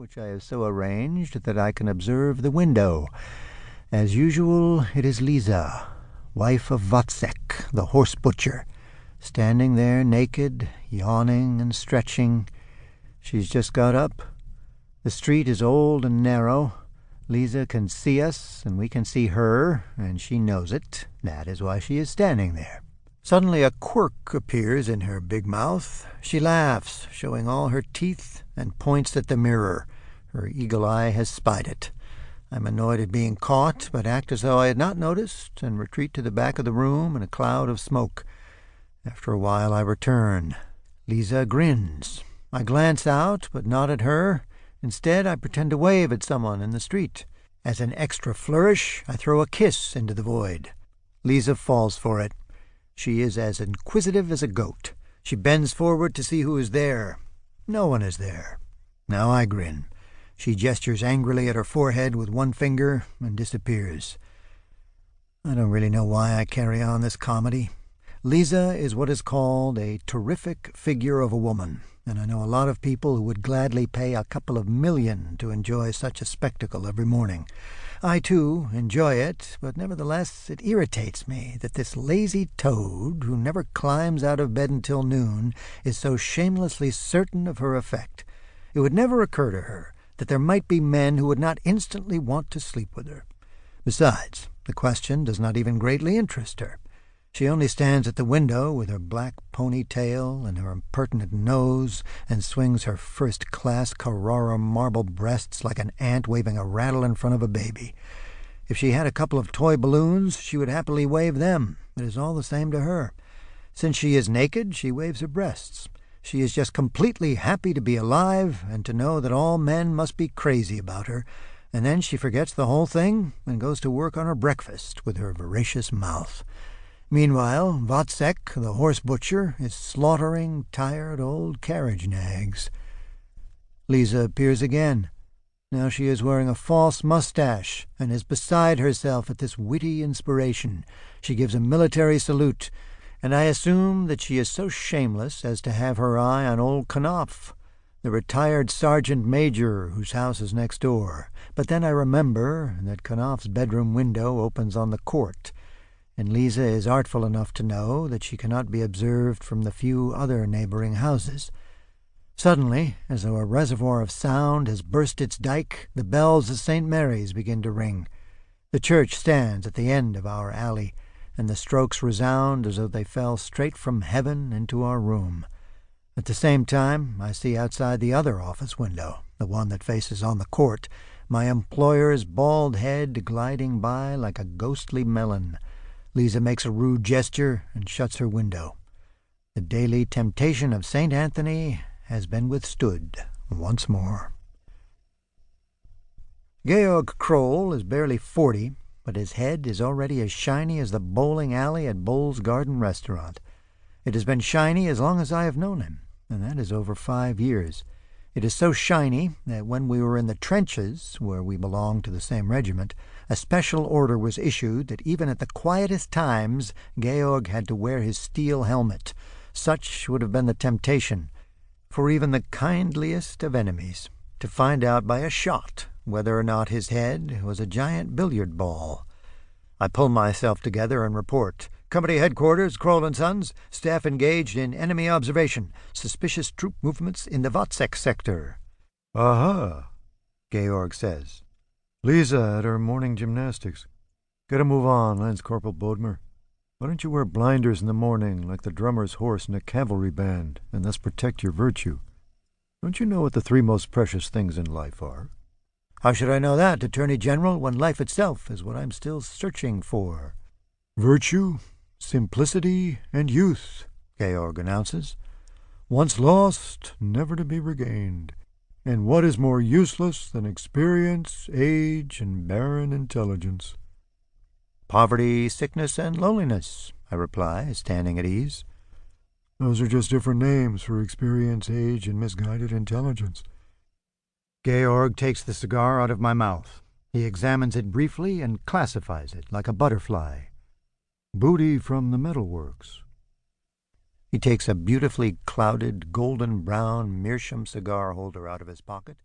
which I have so arranged that I can observe the window. As usual, it is Lisa, wife of Wozzeck, the horse butcher, standing there naked, yawning and stretching. She's just got up. The street is old and narrow. Lisa can see us, and we can see her, and she knows it. That is why she is standing there. Suddenly a quirk appears in her big mouth. She laughs, showing all her teeth, and points at the mirror. Her eagle eye has spied it. I'm annoyed at being caught, but act as though I had not noticed, and retreat to the back of the room in a cloud of smoke. After a while I return. Lisa grins. I glance out, but not at her. Instead, I pretend to wave at someone in the street. As an extra flourish, I throw a kiss into the void. Lisa falls for it. She is as inquisitive as a goat. She bends forward to see who is there. No one is there. Now I grin. She gestures angrily at her forehead with one finger and disappears. I don't really know why I carry on this comedy. Lisa is what is called a terrific figure of a woman, and I know a lot of people who would gladly pay a couple of million to enjoy such a spectacle every morning. I, too, enjoy it, but nevertheless it irritates me that this lazy toad, who never climbs out of bed until noon, is so shamelessly certain of her effect. It would never occur to her that there might be men who would not instantly want to sleep with her. Besides, the question does not even greatly interest her. She only stands at the window with her black pony-tail and her impertinent nose, and swings her first-class Carrara marble breasts like an ant waving a rattle in front of a baby. If she had a couple of toy balloons, she would happily wave them. It is all the same to her. Since she is naked, she waves her breasts. She is just completely happy to be alive and to know that all men must be crazy about her, and then she forgets the whole thing and goes to work on her breakfast with her voracious mouth. Meanwhile, Wozzeck, the horse butcher, is slaughtering tired old carriage nags. Lisa appears again. Now she is wearing a false mustache and is beside herself at this witty inspiration. She gives a military salute, and I assume that she is so shameless as to have her eye on old Knopf, the retired sergeant major whose house is next door. But then I remember that Knopf's bedroom window opens on the court, and Lisa is artful enough to know that she cannot be observed from the few other neighboring houses. Suddenly, as though a reservoir of sound has burst its dike, the bells of St. Mary's begin to ring. The church stands at the end of our alley, and the strokes resound as though they fell straight from heaven into our room. At the same time, I see outside the other office window, the one that faces on the court, my employer's bald head gliding by like a ghostly melon. Lisa makes a rude gesture and shuts her window. The daily temptation of St. Anthony has been withstood once more. Georg Kroll is barely 40, but his head is already as shiny as the bowling alley at Bowles Garden Restaurant. It has been shiny as long as I have known him, and that is over 5 years. It is so shiny that when we were in the trenches, where we belonged to the same regiment, a special order was issued that even at the quietest times Georg had to wear his steel helmet. Such would have been the temptation for even the kindliest of enemies, to find out by a shot whether or not his head was a giant billiard ball. I pull myself together and report. Company headquarters, Kroll & Sons. Staff engaged in enemy observation. Suspicious troop movements in the Wozzeck sector. Aha, Georg says. Lisa at her morning gymnastics. Gotta move on, Lance Corporal Bodmer. Why don't you wear blinders in the morning like the drummer's horse in a cavalry band, and thus protect your virtue? Don't you know what the 3 most precious things in life are? How should I know that, Attorney General, when life itself is what I'm still searching for? Virtue, simplicity, and youth, Georg announces. Once lost, never to be regained. And what is more useless than experience, age, and barren intelligence? Poverty, sickness, and loneliness, I reply, standing at ease. Those are just different names for experience, age, and misguided intelligence. Georg takes the cigar out of my mouth. He examines it briefly and classifies it like a butterfly. Booty from the metalworks. He takes a beautifully clouded, golden-brown meerschaum cigar holder out of his pocket